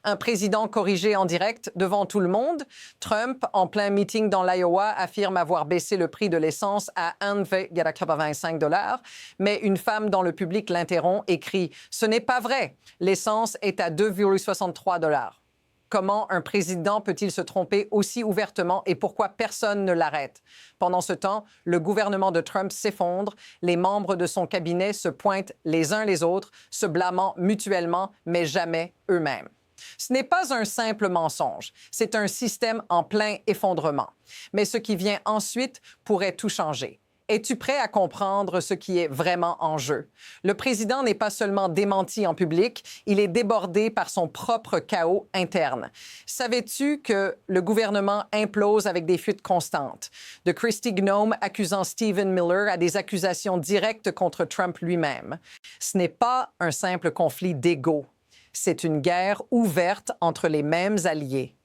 Un président corrigé en direct devant tout le monde. Trump, en plein meeting dans l'Iowa, affirme avoir baissé le prix de l'essence à 1,85 $. Mais une femme dans le public l'interrompt et crie « Ce n'est pas vrai! L'essence est à 2,63 $. Comment un président peut-il se tromper aussi ouvertement et pourquoi personne ne l'arrête? Pendant ce temps, le gouvernement de Trump s'effondre, les membres de son cabinet se pointent les uns les autres, se blâmant mutuellement, mais jamais eux-mêmes. Ce n'est pas un simple mensonge, c'est un système en plein effondrement. Mais ce qui vient ensuite pourrait tout changer. Es-tu prêt à comprendre ce qui est vraiment en jeu? Le président n'est pas seulement démenti en public, il est débordé par son propre chaos interne. Savais-tu que le gouvernement implose avec des fuites constantes? De Kristi Gnome accusant Stephen Miller à des accusations directes contre Trump lui-même. Ce n'est pas un simple conflit d'ego. C'est une guerre ouverte entre les mêmes alliés.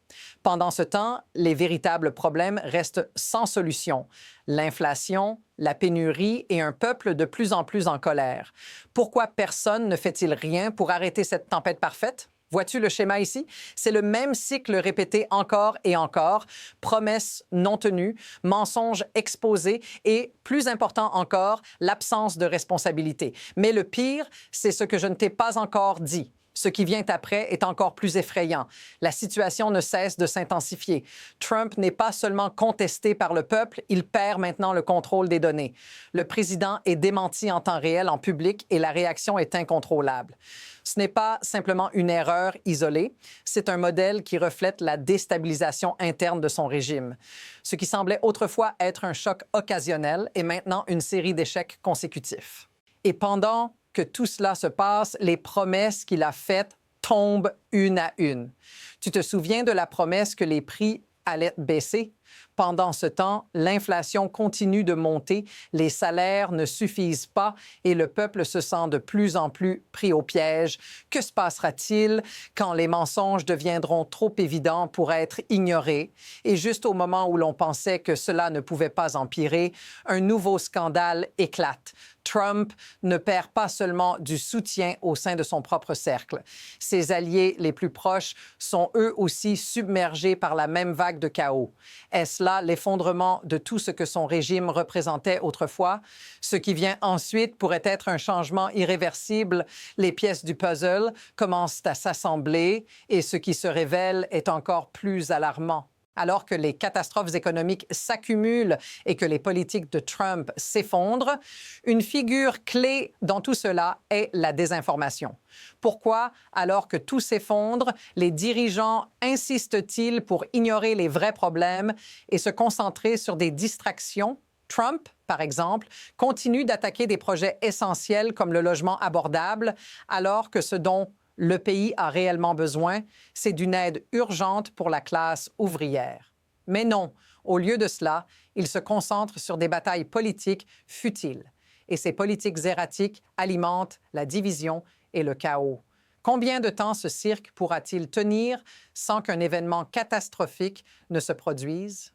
Pendant ce temps, les véritables problèmes restent sans solution. L'inflation, la pénurie et un peuple de plus en plus en colère. Pourquoi personne ne fait-il rien pour arrêter cette tempête parfaite? Vois-tu le schéma ici? C'est le même cycle répété encore et encore. Promesses non tenues, mensonges exposés et, plus important encore, l'absence de responsabilité. Mais le pire, c'est ce que je ne t'ai pas encore dit. Ce qui vient après est encore plus effrayant. La situation ne cesse de s'intensifier. Trump n'est pas seulement contesté par le peuple, il perd maintenant le contrôle des données. Le président est démenti en temps réel en public et la réaction est incontrôlable. Ce n'est pas simplement une erreur isolée, c'est un modèle qui reflète la déstabilisation interne de son régime. Ce qui semblait autrefois être un choc occasionnel est maintenant une série d'échecs consécutifs. Et pendant que tout cela se passe, les promesses qu'il a faites tombent une à une. Tu te souviens de la promesse que les prix allaient baisser? Pendant ce temps, l'inflation continue de monter, les salaires ne suffisent pas et le peuple se sent de plus en plus pris au piège. Que se passera-t-il quand les mensonges deviendront trop évidents pour être ignorés? Et juste au moment où l'on pensait que cela ne pouvait pas empirer, un nouveau scandale éclate. Trump ne perd pas seulement du soutien au sein de son propre cercle. Ses alliés les plus proches sont eux aussi submergés par la même vague de chaos. Est-ce là l'effondrement de tout ce que son régime représentait autrefois? Ce qui vient ensuite pourrait être un changement irréversible. Les pièces du puzzle commencent à s'assembler et ce qui se révèle est encore plus alarmant. Alors que les catastrophes économiques s'accumulent et que les politiques de Trump s'effondrent, une figure clé dans tout cela est la désinformation. Pourquoi, alors que tout s'effondre, les dirigeants insistent-ils pour ignorer les vrais problèmes et se concentrer sur des distractions? Trump, par exemple, continue d'attaquer des projets essentiels comme le logement abordable, alors que ce dont le pays a réellement besoin, c'est d'une aide urgente pour la classe ouvrière. Mais non, au lieu de cela, il se concentre sur des batailles politiques futiles. Et ces politiques erratiques alimentent la division et le chaos. Combien de temps ce cirque pourra-t-il tenir sans qu'un événement catastrophique ne se produise?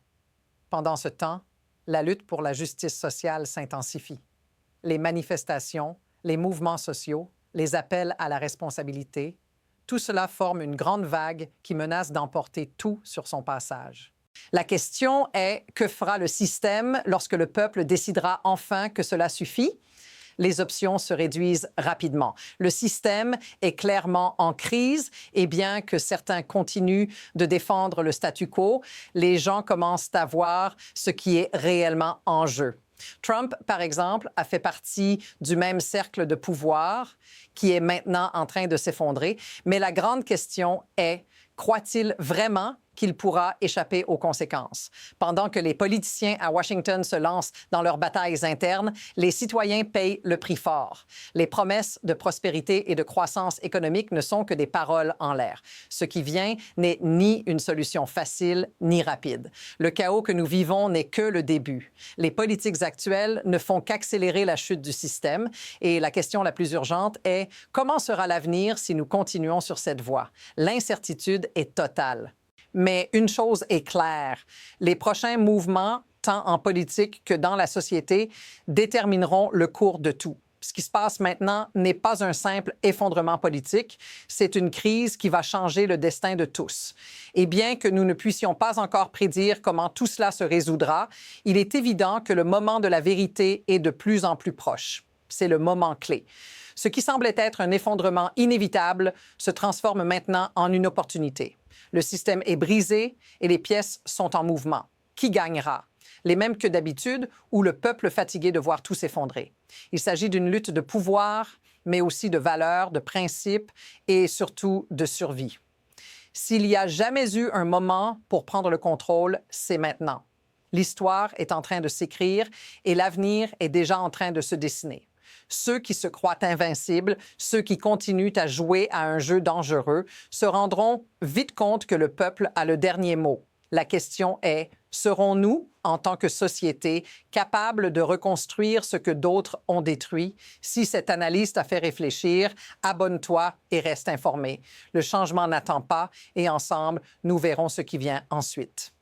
Pendant ce temps, la lutte pour la justice sociale s'intensifie. Les manifestations, les mouvements sociaux, les appels à la responsabilité, tout cela forme une grande vague qui menace d'emporter tout sur son passage. La question est, que fera le système lorsque le peuple décidera enfin que cela suffit? Les options se réduisent rapidement. Le système est clairement en crise et bien que certains continuent de défendre le statu quo, les gens commencent à voir ce qui est réellement en jeu. Trump, par exemple, a fait partie du même cercle de pouvoir qui est maintenant en train de s'effondrer. Mais la grande question est, croit-il vraiment qu'il pourra échapper aux conséquences? Pendant que les politiciens à Washington se lancent dans leurs batailles internes, les citoyens payent le prix fort. Les promesses de prospérité et de croissance économique ne sont que des paroles en l'air. Ce qui vient n'est ni une solution facile ni rapide. Le chaos que nous vivons n'est que le début. Les politiques actuelles ne font qu'accélérer la chute du système et la question la plus urgente est comment sera l'avenir si nous continuons sur cette voie? L'incertitude est totale. Mais une chose est claire, les prochains mouvements, tant en politique que dans la société, détermineront le cours de tout. Ce qui se passe maintenant n'est pas un simple effondrement politique, c'est une crise qui va changer le destin de tous. Et bien que nous ne puissions pas encore prédire comment tout cela se résoudra, il est évident que le moment de la vérité est de plus en plus proche. C'est le moment clé. Ce qui semblait être un effondrement inévitable se transforme maintenant en une opportunité. Le système est brisé et les pièces sont en mouvement. Qui gagnera? Les mêmes que d'habitude ou le peuple fatigué de voir tout s'effondrer? Il s'agit d'une lutte de pouvoir, mais aussi de valeurs, de principes et surtout de survie. S'il y a jamais eu un moment pour prendre le contrôle, c'est maintenant. L'histoire est en train de s'écrire et l'avenir est déjà en train de se dessiner. Ceux qui se croient invincibles, ceux qui continuent à jouer à un jeu dangereux, se rendront vite compte que le peuple a le dernier mot. La question est, serons-nous, en tant que société, capables de reconstruire ce que d'autres ont détruit? Si cette analyse t'a fait réfléchir, abonne-toi et reste informé. Le changement n'attend pas et ensemble, nous verrons ce qui vient ensuite.